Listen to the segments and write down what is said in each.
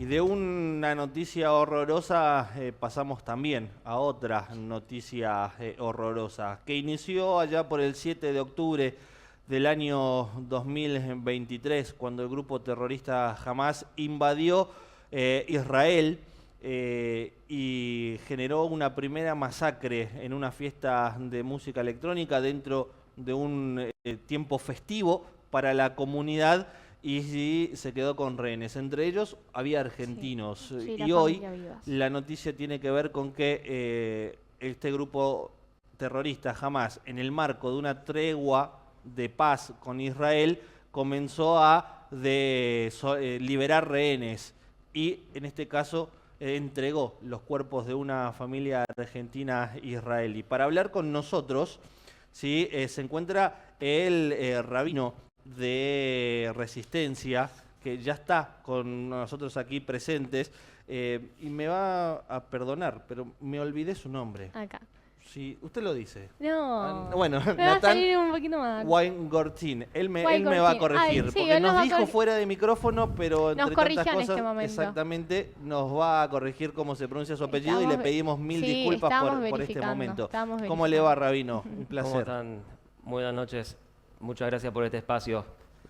Y de una noticia horrorosa pasamos también a otra noticia horrorosa, que inició allá por el 7 de octubre del año 2023, cuando el grupo terrorista Hamas invadió Israel y generó una primera masacre en una fiesta de música electrónica dentro de un tiempo festivo para la comunidad. Y sí, se quedó con rehenes. Entre ellos había argentinos. Sí, y hoy Vivas. la noticia tiene que ver con que este grupo terrorista Hamas, en el marco de una tregua de paz con Israel, comenzó a liberar rehenes. Y en este caso entregó los cuerpos de una familia argentina israelí. Para hablar con nosotros, ¿sí? Se encuentra el rabino de Resistencia, que ya está con nosotros aquí presentes, y me va a perdonar, pero me olvidé su nombre. Acá. Sí, usted lo dice. No. Bueno, Me va a Natán salir un poquito más. Weingarten. Él me va a corregir, Ay, sí, porque él nos va a dijo fuera de micrófono, pero Nos entre corrigió tantas en este cosas, momento. exactamente, nos va a corregir cómo se pronuncia su apellido y le pedimos mil disculpas por este momento. ¿Cómo le va, rabino? Un placer. ¿Cómo están? Buenas noches. Muchas gracias por este espacio.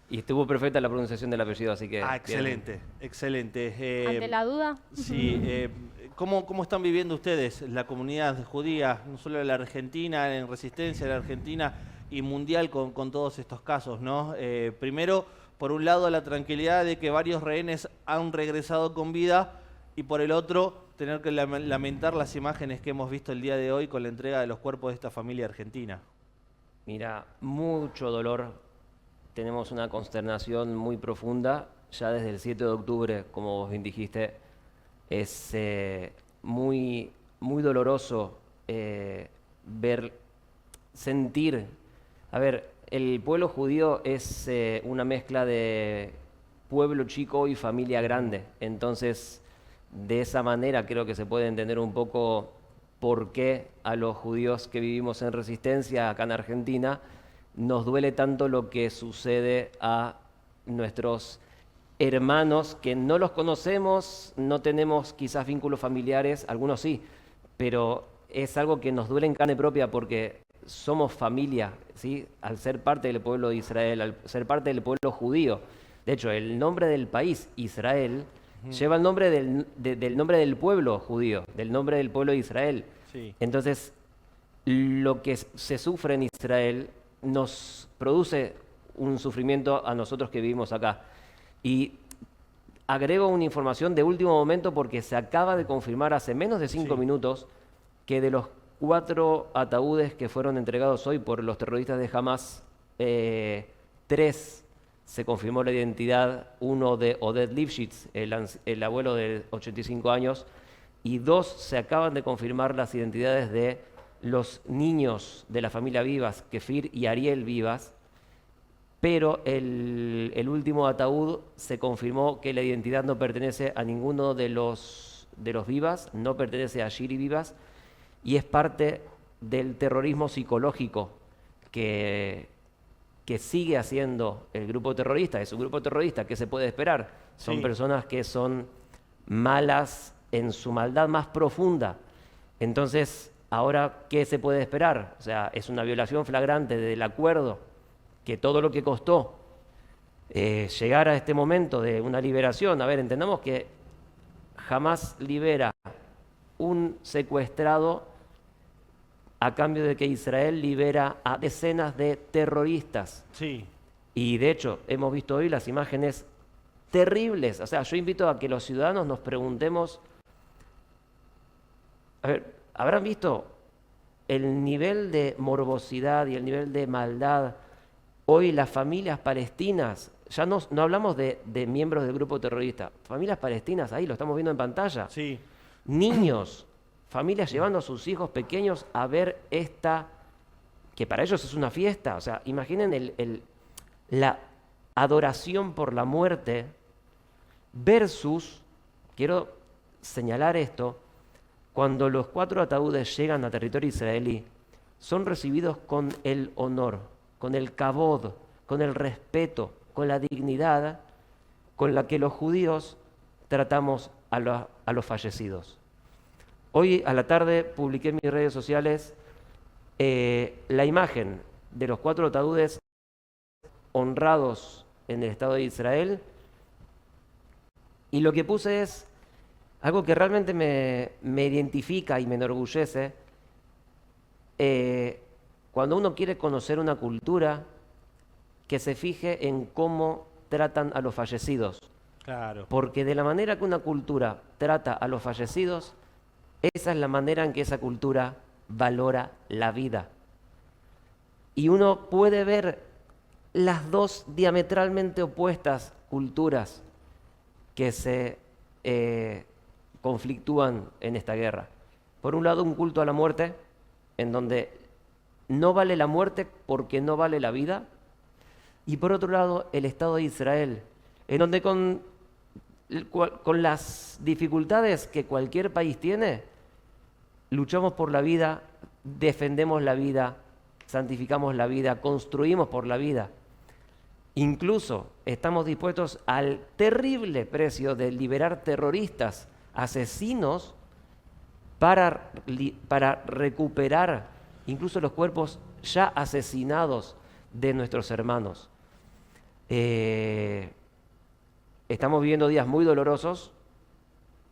Y estuvo perfecta la pronunciación del apellido, así que... excelente, bien. excelente. ¿Ante la duda? Sí. ¿Cómo están viviendo ustedes la comunidad judía, no solo en la Argentina, en Resistencia, en la Argentina y mundial con todos estos casos, ¿no? Primero, por un lado, la tranquilidad de que varios rehenes han regresado con vida y por el otro, tener que lamentar las imágenes que hemos visto el día de hoy con la entrega de los cuerpos de esta familia argentina. Mira, mucho dolor. Tenemos una consternación muy profunda. Ya desde el 7 de octubre, como vos bien dijiste, es muy doloroso sentir. A ver, el pueblo judío es una mezcla de pueblo chico y familia grande. Entonces, de esa manera creo que se puede entender un poco por qué a los judíos que vivimos en Resistencia, acá en Argentina, nos duele tanto lo que sucede a nuestros hermanos que no los conocemos, no tenemos quizás vínculos familiares, algunos sí, pero es algo que nos duele en carne propia porque somos familia, ¿sí? Al ser parte del pueblo de Israel, al ser parte del pueblo judío. De hecho, el nombre del país, Israel, lleva el nombre del nombre del pueblo judío, del nombre del pueblo de Israel. Sí. Entonces, lo que se sufre en Israel nos produce un sufrimiento a nosotros que vivimos acá. Y agrego una información de último momento porque se acaba de confirmar hace menos de 5 minutos que de los 4 ataúdes que fueron entregados hoy por los terroristas de Hamas, 3 se confirmó la identidad, uno de Oded Lifshitz, el abuelo de 85 años, y 2 se acaban de confirmar las identidades de los niños de la familia Vivas, Kefir y Ariel Vivas, pero el último ataúd se confirmó que la identidad no pertenece a ninguno de los Vivas, no pertenece a Shiri Vivas, y es parte del terrorismo psicológico que sigue haciendo el grupo terrorista. Es un grupo terrorista, ¿qué se puede esperar? Son personas que son malas en su maldad más profunda. Entonces, ahora, ¿qué se puede esperar? O sea, es una violación flagrante del acuerdo, que todo lo que costó llegar a este momento de una liberación. A ver, entendamos que jamás libera un secuestrado a cambio de que Israel libera a decenas de terroristas. Sí. Y de hecho, hemos visto hoy las imágenes terribles. O sea, yo invito a que los ciudadanos nos preguntemos, a ver, ¿habrán visto el nivel de morbosidad y el nivel de maldad? Hoy las familias palestinas, ya no hablamos de miembros del grupo terrorista, familias palestinas, ahí lo estamos viendo en pantalla. Sí. Niños, familias llevando a sus hijos pequeños a ver esta, que para ellos es una fiesta. O sea, imaginen la adoración por la muerte versus, quiero señalar esto, cuando los 4 ataúdes llegan a territorio israelí, son recibidos con el honor, con el kavod, con el respeto, con la dignidad con la que los judíos tratamos a los fallecidos. Hoy a la tarde publiqué en mis redes sociales la imagen de los 4 ataúdes honrados en el Estado de Israel, y lo que puse es algo que realmente me identifica y me enorgullece. Cuando uno quiere conocer una cultura, que se fije en cómo tratan a los fallecidos. Claro. Porque de la manera que una cultura trata a los fallecidos, esa es la manera en que esa cultura valora la vida. Y uno puede ver las dos diametralmente opuestas culturas que se conflictúan en esta guerra. Por un lado, un culto a la muerte, en donde no vale la muerte porque no vale la vida. Y por otro lado, el Estado de Israel, en donde con las dificultades que cualquier país tiene, luchamos por la vida, defendemos la vida, santificamos la vida, construimos por la vida. Incluso estamos dispuestos al terrible precio de liberar terroristas, asesinos, para recuperar incluso los cuerpos ya asesinados de nuestros hermanos. Estamos viviendo días muy dolorosos,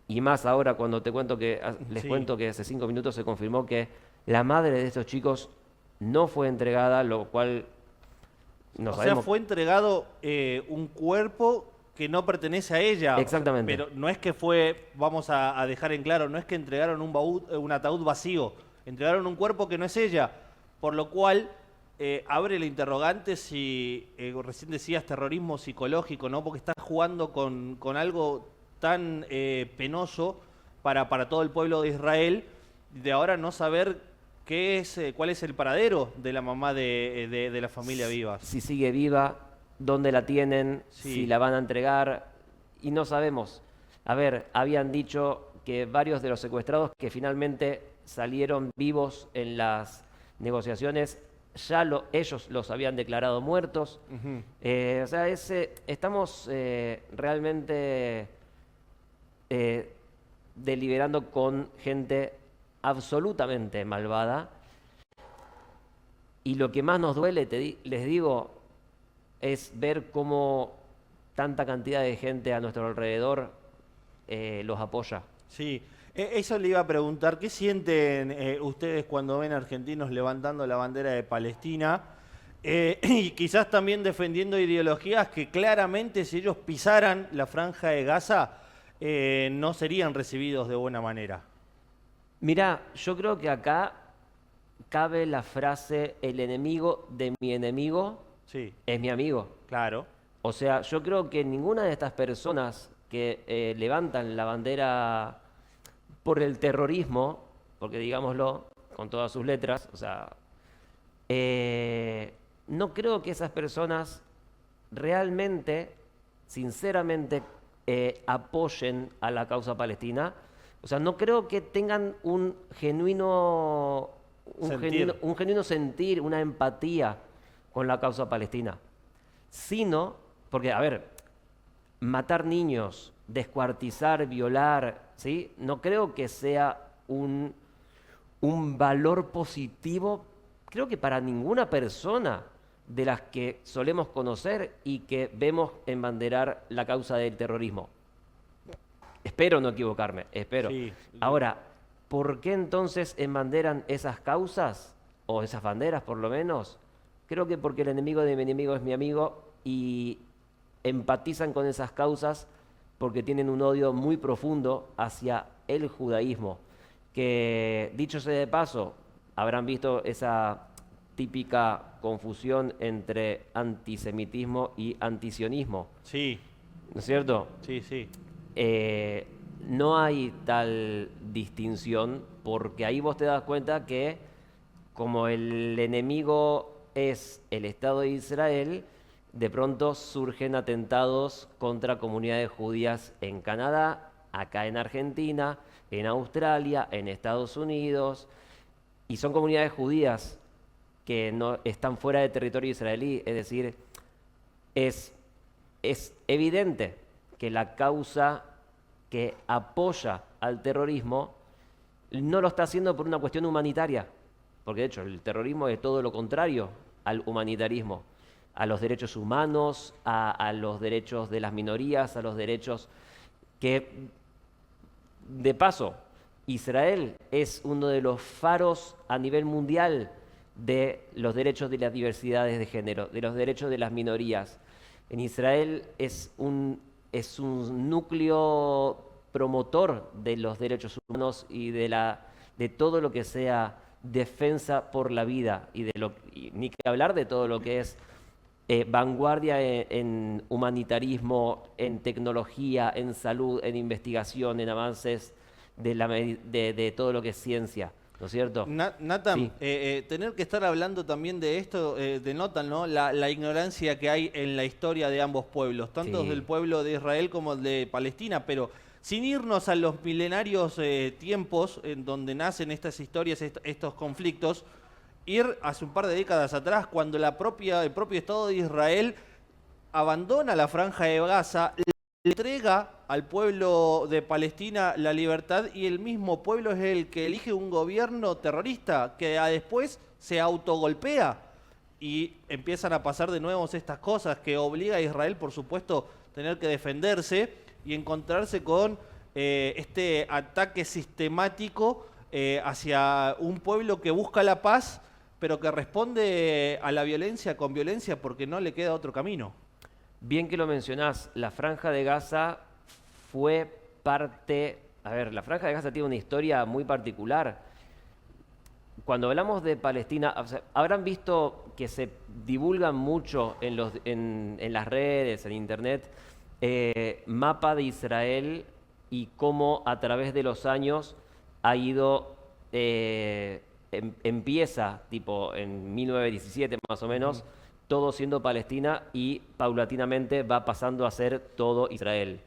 y más ahora cuando les cuento que hace 5 minutos se confirmó que la madre de estos chicos no fue entregada, lo cual no sabemos. O sea, fue entregado un cuerpo que no pertenece a ella. Exactamente. Pero no es que vamos a dejar en claro, no es que entregaron un ataúd vacío, entregaron un cuerpo que no es ella, por lo cual abre la interrogante si, recién decías, terrorismo psicológico, ¿no? Porque estás jugando con algo tan penoso para todo el pueblo de Israel, de ahora no saber cuál es el paradero de la mamá de la familia Vivas. Si sigue viva, dónde la tienen, Sí. si la van a entregar, y no sabemos. A ver, habían dicho que varios de los secuestrados que finalmente salieron vivos en las negociaciones, ellos los habían declarado muertos. Uh-huh. O sea, estamos realmente deliberando con gente absolutamente malvada. Y lo que más nos duele, les digo, es ver cómo tanta cantidad de gente a nuestro alrededor los apoya. Sí, eso le iba a preguntar, ¿qué sienten ustedes cuando ven argentinos levantando la bandera de Palestina? Y quizás también defendiendo ideologías que claramente si ellos pisaran la franja de Gaza no serían recibidos de buena manera. Mirá, yo creo que acá cabe la frase: el enemigo de mi enemigo Sí, es mi amigo. claro. O sea, yo creo que ninguna de estas personas que levantan la bandera por el terrorismo, porque digámoslo con todas sus letras, o sea, no creo que esas personas realmente, sinceramente, apoyen a la causa palestina. O sea, no creo que tengan un genuino sentir, una empatía con la causa palestina. Sino, porque, a ver, matar niños, descuartizar, violar, ¿sí? No creo que sea un valor positivo, creo que para ninguna persona de las que solemos conocer y que vemos embanderar la causa del terrorismo. Espero no equivocarme, espero. Sí. Ahora, ¿por qué entonces embanderan esas causas, o esas banderas por lo menos? Creo que porque el enemigo de mi enemigo es mi amigo, y empatizan con esas causas porque tienen un odio muy profundo hacia el judaísmo, que, dicho sea de paso, habrán visto esa típica confusión entre antisemitismo y antisionismo, Sí, ¿no es cierto? sí, sí. No hay tal distinción, porque ahí vos te das cuenta que como el enemigo es el Estado de Israel, de pronto surgen atentados contra comunidades judías en Canadá, acá en Argentina, en Australia, en Estados Unidos, y son comunidades judías que no están fuera de territorio israelí. Es decir, es evidente que la causa que apoya al terrorismo no lo está haciendo por una cuestión humanitaria, porque de hecho el terrorismo es todo lo contrario al humanitarismo, a los derechos humanos, a los derechos de las minorías, a los derechos que, de paso, Israel es uno de los faros a nivel mundial de los derechos de las diversidades de género, de los derechos de las minorías. En Israel es un núcleo promotor de los derechos humanos y de todo lo que sea defensa por la vida y ni que hablar de todo lo que es vanguardia en humanitarismo, en tecnología, en salud, en investigación, en avances de todo lo que es ciencia, ¿no es cierto? Nathan, Sí. tener que estar hablando también de esto denota, ¿no?, la ignorancia que hay en la historia de ambos pueblos, tanto Sí. del pueblo de Israel como el de Palestina, pero sin irnos a los milenarios tiempos en donde nacen estas historias, estos conflictos, ir hace un par de décadas atrás, cuando el propio Estado de Israel abandona la Franja de Gaza, le entrega al pueblo de Palestina la libertad y el mismo pueblo es el que elige un gobierno terrorista que después se autogolpea y empiezan a pasar de nuevo estas cosas que obliga a Israel, por supuesto, tener que defenderse y encontrarse con este ataque sistemático hacia un pueblo que busca la paz, pero que responde a la violencia con violencia porque no le queda otro camino. Bien que lo mencionás, la Franja de Gaza fue parte... A ver, la Franja de Gaza tiene una historia muy particular. Cuando hablamos de Palestina, o sea, habrán visto que se divulgan mucho en las redes, en internet, mapa de Israel y cómo a través de los años ha ido, empieza tipo en 1917 más o menos, todo siendo Palestina y paulatinamente va pasando a ser todo Israel.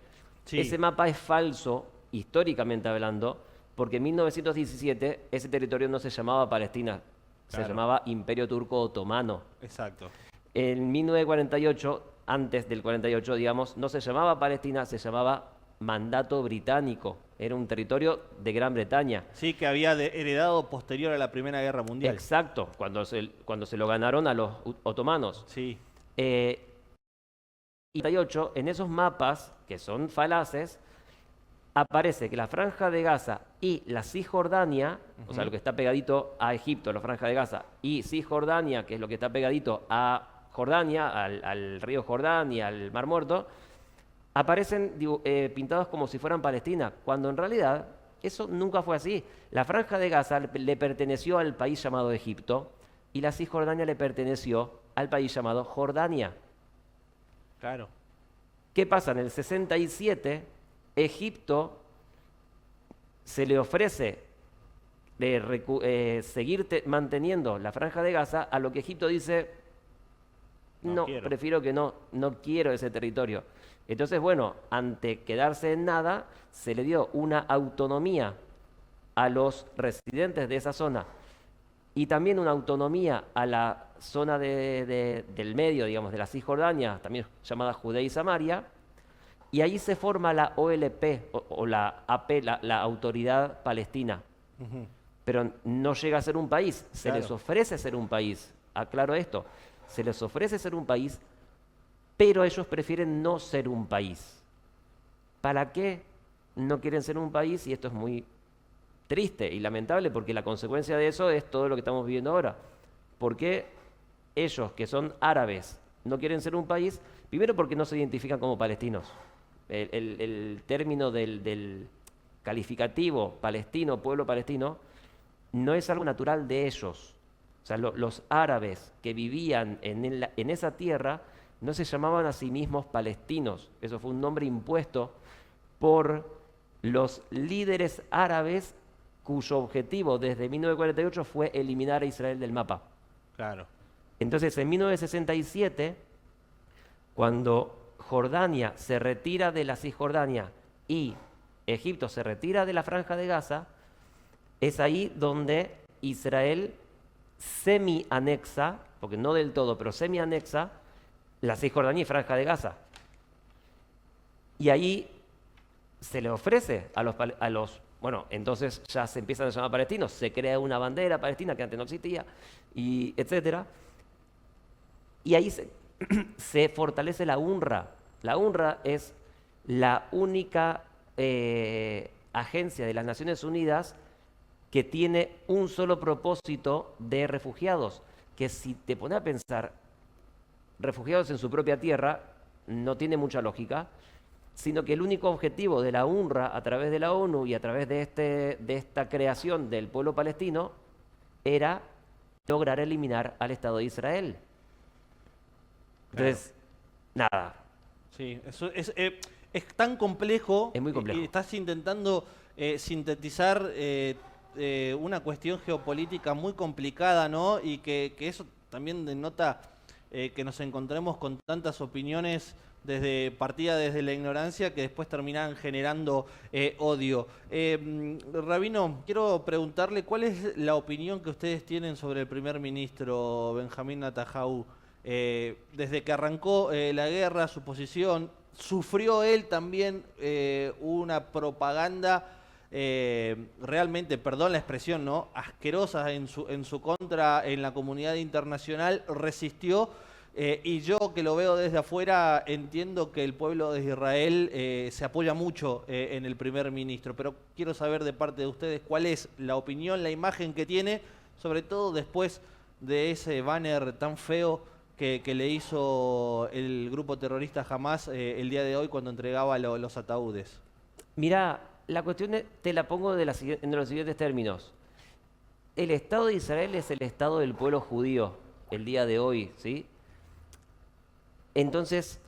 Sí. Ese mapa es falso, históricamente hablando, porque en 1917 ese territorio no se llamaba Palestina, se Claro. llamaba Imperio Turco Otomano. Exacto. En 1948, antes del 48, digamos, no se llamaba Palestina, se llamaba Mandato Británico. Era un territorio de Gran Bretaña. Sí, que había heredado posterior a la Primera Guerra Mundial. Exacto, cuando se lo ganaron a los otomanos. Sí, Y 48, en esos mapas, que son falaces, aparece que la Franja de Gaza y la Cisjordania, o sea, lo que está pegadito a Egipto, la Franja de Gaza, y Cisjordania, que es lo que está pegadito a Jordania, al río Jordán y al Mar Muerto, aparecen pintados como si fueran Palestina, cuando en realidad eso nunca fue así. La Franja de Gaza le perteneció al país llamado Egipto y la Cisjordania le perteneció al país llamado Jordania. claro. ¿Qué pasa? En el 67, Egipto se le ofrece seguir manteniendo la Franja de Gaza, a lo que Egipto dice, no, quiero. prefiero que no quiero ese territorio. Entonces, bueno, ante quedarse en nada, se le dio una autonomía a los residentes de esa zona y también una autonomía a la zona del medio, digamos, de la Cisjordania, también llamada Judea y Samaria, y ahí se forma la OLP o la AP, la Autoridad Palestina. Ujú. Pero no llega a ser un país, se Claro. les ofrece ser un país, aclaro esto, se les ofrece ser un país, pero ellos prefieren no ser un país. ¿Para qué no quieren ser un país? Y esto es muy triste y lamentable porque la consecuencia de eso es todo lo que estamos viviendo ahora. ¿Por qué ellos, que son árabes, no quieren ser un país? Primero porque no se identifican como palestinos. El término del calificativo palestino, pueblo palestino, no es algo natural de ellos. O sea, los árabes que vivían en esa tierra no se llamaban a sí mismos palestinos. Eso fue un nombre impuesto por los líderes árabes cuyo objetivo desde 1948 fue eliminar a Israel del mapa. Claro. Entonces, en 1967, cuando Jordania se retira de la Cisjordania y Egipto se retira de la Franja de Gaza, es ahí donde Israel semi-anexa, porque no del todo, pero semi-anexa, la Cisjordania y Franja de Gaza. Y ahí se le ofrece bueno, entonces ya se empiezan a llamar palestinos, se crea una bandera palestina que antes no existía, y etcétera. Y ahí se fortalece la UNRWA. La UNRWA es la única agencia de las Naciones Unidas que tiene un solo propósito de refugiados, que si te pones a pensar, refugiados en su propia tierra, no tiene mucha lógica, sino que el único objetivo de la UNRWA a través de la ONU y a través de esta creación del pueblo palestino era lograr eliminar al Estado de Israel. Entonces, nada. Sí, eso es tan complejo. Es muy complejo. Y estás intentando sintetizar una cuestión geopolítica muy complicada, ¿no? Y que eso también denota que nos encontremos con tantas opiniones partida desde la ignorancia que después terminan generando odio. Rabino, quiero preguntarle cuál es la opinión que ustedes tienen sobre el primer ministro Benjamín Netanyahu. Desde que arrancó la guerra, su posición, sufrió él también una propaganda realmente, perdón la expresión, ¿no?, asquerosa en su contra en la comunidad internacional, resistió. Y yo, que lo veo desde afuera, entiendo que el pueblo de Israel se apoya mucho en el primer ministro, pero quiero saber de parte de ustedes cuál es la opinión, la imagen que tiene, sobre todo después de ese banner tan feo que le hizo el grupo terrorista Hamás el día de hoy cuando entregaba los ataúdes. Mirá, la cuestión te la pongo en los siguientes términos. El Estado de Israel es el Estado del pueblo judío el día de hoy, ¿sí? Entonces,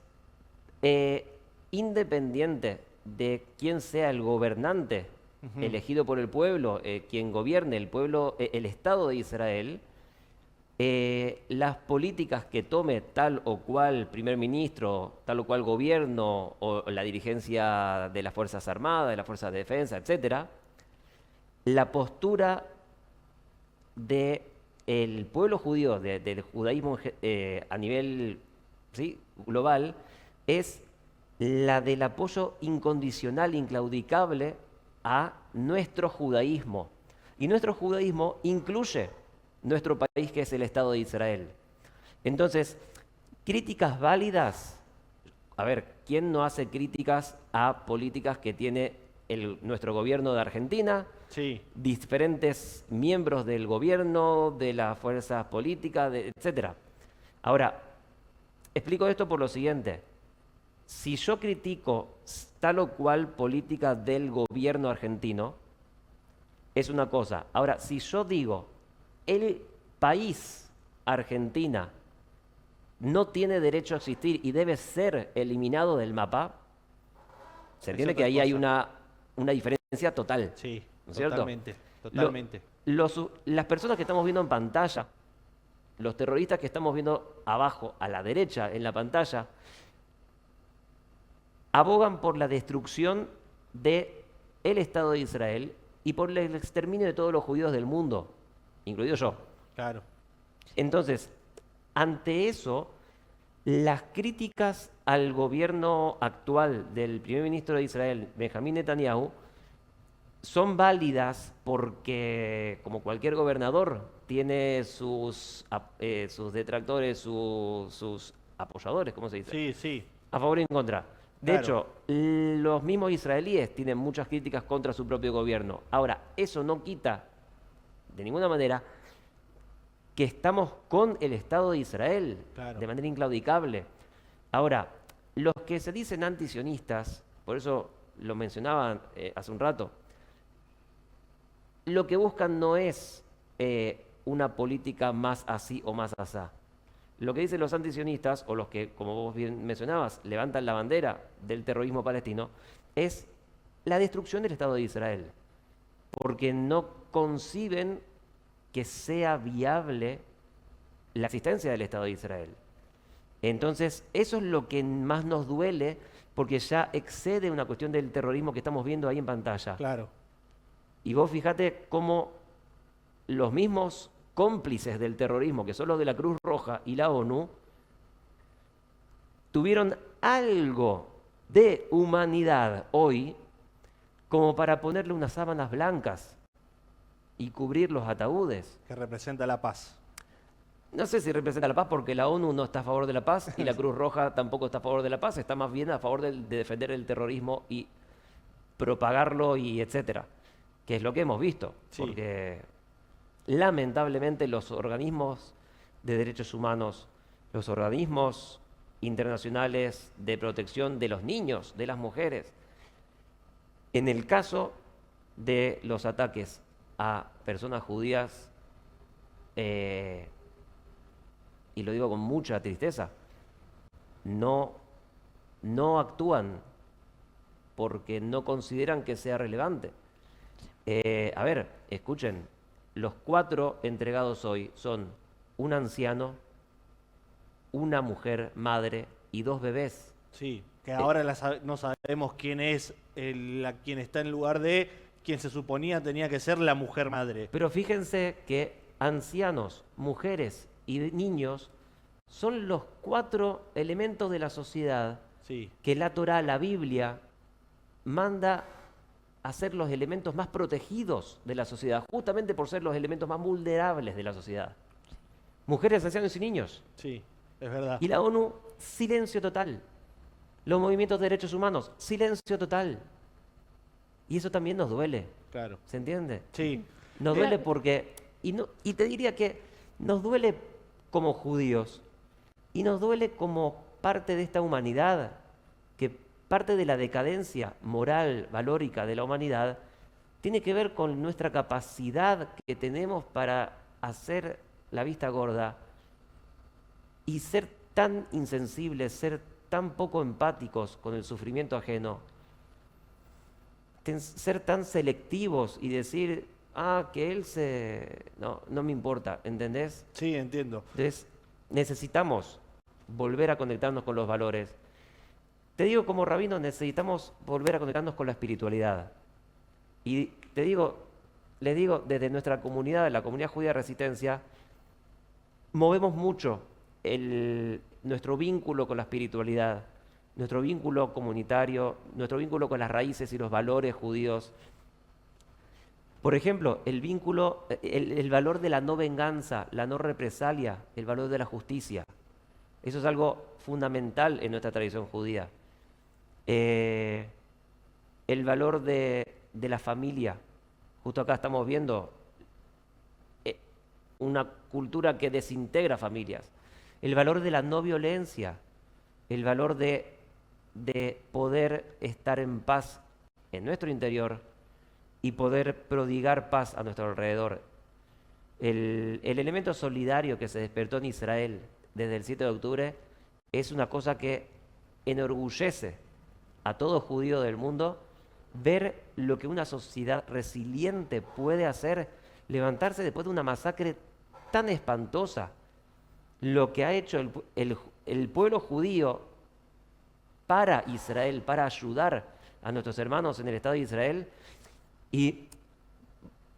independiente de quién sea el gobernante elegido por el pueblo, quien gobierne el pueblo, el Estado de Israel, las políticas que tome tal o cual primer ministro, tal o cual gobierno, o la dirigencia de las Fuerzas Armadas, de las Fuerzas de Defensa, etcétera, la postura del pueblo judío, del judaísmo a nivel, ¿sí?, global, es la del apoyo incondicional, inclaudicable a nuestro judaísmo. Y nuestro judaísmo incluye nuestro país, que es el Estado de Israel. Entonces, críticas válidas. A ver, ¿quién no hace críticas a políticas que tiene nuestro gobierno de Argentina? Sí. Diferentes miembros del gobierno, de las fuerzas políticas, etcétera. Ahora, explico esto por lo siguiente. Si yo critico tal o cual política del gobierno argentino, es una cosa. Ahora, si yo digo, el país Argentina no tiene derecho a existir y debe ser eliminado del mapa, se entiende que ahí hay una diferencia total. Sí, ¿no es cierto? totalmente, totalmente. Las personas que estamos viendo en pantalla, los terroristas que estamos viendo abajo, a la derecha en la pantalla, abogan por la destrucción del Estado de Israel y por el exterminio de todos los judíos del mundo, incluido yo. Claro. Entonces, ante eso, las críticas al gobierno actual del primer ministro de Israel, Benjamín Netanyahu, son válidas porque, como cualquier gobernador, tiene sus detractores, sus apoyadores, ¿cómo se dice? Sí, sí. A favor y en contra. De Claro. hecho, los mismos israelíes tienen muchas críticas contra su propio gobierno. Ahora, eso no quita, de ninguna manera, que estamos con el Estado de Israel, Claro. de manera inclaudicable. Ahora, los que se dicen antisionistas, por eso lo mencionaban hace un rato, lo que buscan no es una política más así o más asá. Lo que dicen los antisionistas, o los que, como vos bien mencionabas, levantan la bandera del terrorismo palestino, es la destrucción del Estado de Israel, porque no conciben que sea viable la existencia del Estado de Israel. Entonces, eso es lo que más nos duele, porque ya excede una cuestión del terrorismo que estamos viendo ahí en pantalla. Claro. Y vos fíjate cómo los mismos cómplices del terrorismo, que son los de la Cruz Roja y la ONU, tuvieron algo de humanidad hoy como para ponerle unas sábanas blancas y cubrir los ataúdes. Que representa la paz. No sé si representa la paz porque la ONU no está a favor de la paz y la Cruz Roja tampoco está a favor de la paz, está más bien a favor de defender el terrorismo y propagarlo y etcétera, que es lo que hemos visto, Sí. porque lamentablemente los organismos de derechos humanos, los organismos internacionales de protección de los niños, de las mujeres, en el caso de los ataques a personas judías, y lo digo con mucha tristeza, no actúan porque no consideran que sea relevante. A ver, escuchen, los 4 entregados hoy son un anciano, una mujer madre y 2 bebés. Sí, que ahora no sabemos quién es quien está en lugar de quien se suponía tenía que ser la mujer madre. Pero fíjense que ancianos, mujeres y niños son los 4 elementos de la sociedad Sí, que la Torá, la Biblia, manda a ser los elementos más protegidos de la sociedad, justamente por ser los elementos más vulnerables de la sociedad. Mujeres, ancianos y niños. sí, es verdad. Y la ONU, silencio total. Los movimientos de derechos humanos, silencio total. Y eso también nos duele, Claro. ¿se entiende? Sí. Nos duele porque, y te diría que nos duele como judíos, y nos duele como parte de esta humanidad, que parte de la decadencia moral, valórica de la humanidad, tiene que ver con nuestra capacidad que tenemos para hacer la vista gorda y ser tan insensibles, ser tan poco empáticos con el sufrimiento ajeno, ser tan selectivos y decir, que él se... No me importa, ¿entendés? Sí, entiendo. Entonces, necesitamos volver a conectarnos con los valores. Te digo, como rabino, necesitamos volver a conectarnos con la espiritualidad. Y les digo, desde nuestra comunidad, la comunidad judía de Resistencia, movemos mucho nuestro vínculo con la espiritualidad, nuestro vínculo comunitario, nuestro vínculo con las raíces y los valores judíos. Por ejemplo, el valor de la no venganza, la no represalia, el valor de la justicia. Eso es algo fundamental en nuestra tradición judía. El valor de la familia. Justo acá estamos viendo una cultura que desintegra familias. El valor de la no violencia. El valor de poder estar en paz en nuestro interior y poder prodigar paz a nuestro alrededor. El elemento solidario que se despertó en Israel desde el 7 de octubre es una cosa que enorgullece a todo judío del mundo ver lo que una sociedad resiliente puede hacer, levantarse después de una masacre tan espantosa. Lo que ha hecho el pueblo judío para Israel, para ayudar a nuestros hermanos en el Estado de Israel. Y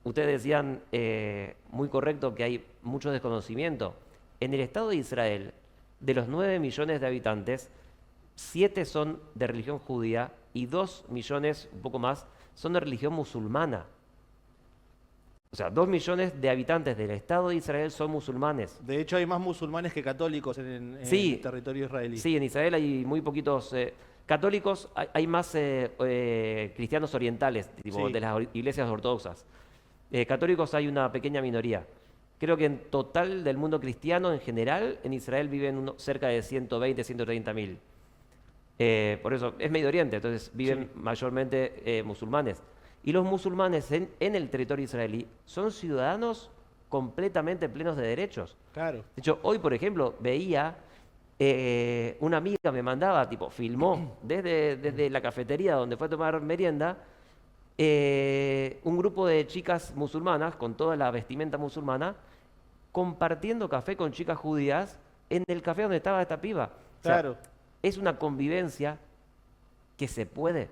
ustedes decían, muy correcto, que hay mucho desconocimiento. En el Estado de Israel, de los 9 millones de habitantes, 7 son de religión judía y 2 millones, un poco más, son de religión musulmana. O sea, 2 millones de habitantes del Estado de Israel son musulmanes. De hecho, hay más musulmanes que católicos en Sí, el territorio israelí. Sí, en Israel hay muy poquitos católicos, hay más cristianos orientales, tipo Sí. de las iglesias ortodoxas. Católicos hay una pequeña minoría. Creo que en total del mundo cristiano en general, en Israel viven cerca de 120, 130 mil. Por eso es Medio Oriente, entonces viven Sí. mayormente musulmanes. Y los musulmanes en el territorio israelí son ciudadanos completamente plenos de derechos. Claro. De hecho, hoy, por ejemplo, veía, una amiga me mandaba, filmó desde la cafetería donde fue a tomar merienda, un grupo de chicas musulmanas, con toda la vestimenta musulmana, compartiendo café con chicas judías en el café donde estaba esta piba. O sea, Claro. es una convivencia que se puede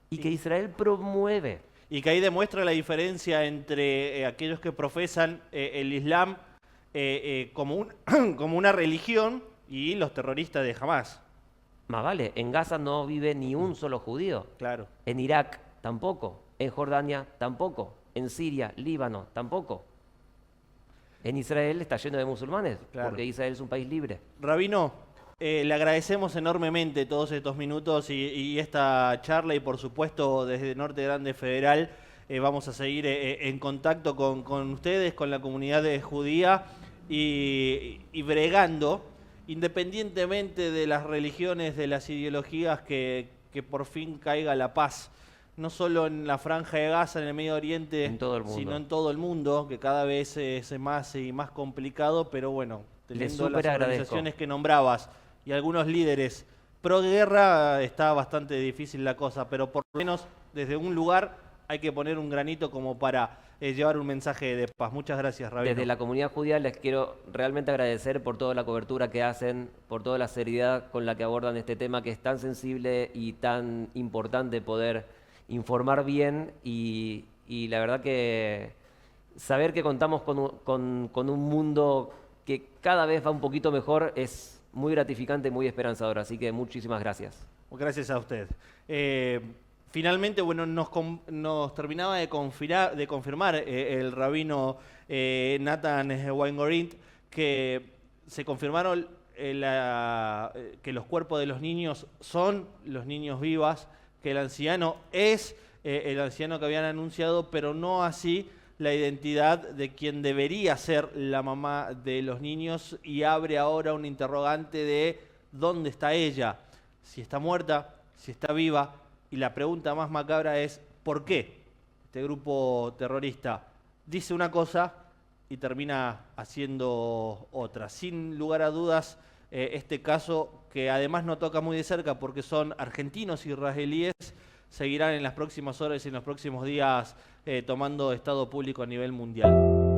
y Sí. que Israel promueve. Y que ahí demuestra la diferencia entre aquellos que profesan el Islam como una religión y los terroristas de Hamas. Más vale, en Gaza no vive ni un solo judío. Claro. En Irak tampoco. En Jordania, tampoco. En Siria, Líbano, tampoco. En Israel está lleno de musulmanes, Claro. porque Israel es un país libre. Rabino, le agradecemos enormemente todos estos minutos y esta charla y por supuesto desde Norte Grande Federal vamos a seguir en contacto con ustedes, con la comunidad judía y bregando, independientemente de las religiones, de las ideologías, que por fin caiga la paz. No solo en la Franja de Gaza, en el Medio Oriente, En todo el mundo. sino en todo el mundo, que cada vez es más y más complicado, pero bueno, teniendo las súper agradezco. organizaciones que nombrabas y algunos líderes pro guerra, está bastante difícil la cosa, pero por lo menos desde un lugar hay que poner un granito como para llevar un mensaje de paz. Muchas gracias, Rabino. Desde la comunidad judía les quiero realmente agradecer por toda la cobertura que hacen, por toda la seriedad con la que abordan este tema que es tan sensible y tan importante poder informar bien y la verdad que saber que contamos con un mundo que cada vez va un poquito mejor es muy gratificante, muy esperanzador. Así que muchísimas gracias. Gracias a usted. Finalmente, bueno, nos terminaba de confirmar el rabino Nathan Weingorindt que se confirmaron que los cuerpos de los niños son los niños vivas, que el anciano es el anciano que habían anunciado, pero no así la identidad de quien debería ser la mamá de los niños, y abre ahora un interrogante de dónde está ella, si está muerta, si está viva, y la pregunta más macabra es ¿por qué este grupo terrorista dice una cosa y termina haciendo otra? Sin lugar a dudas, este caso, que además no toca muy de cerca porque son argentinos israelíes, seguirán en las próximas horas y en los próximos días tomando estado público a nivel mundial.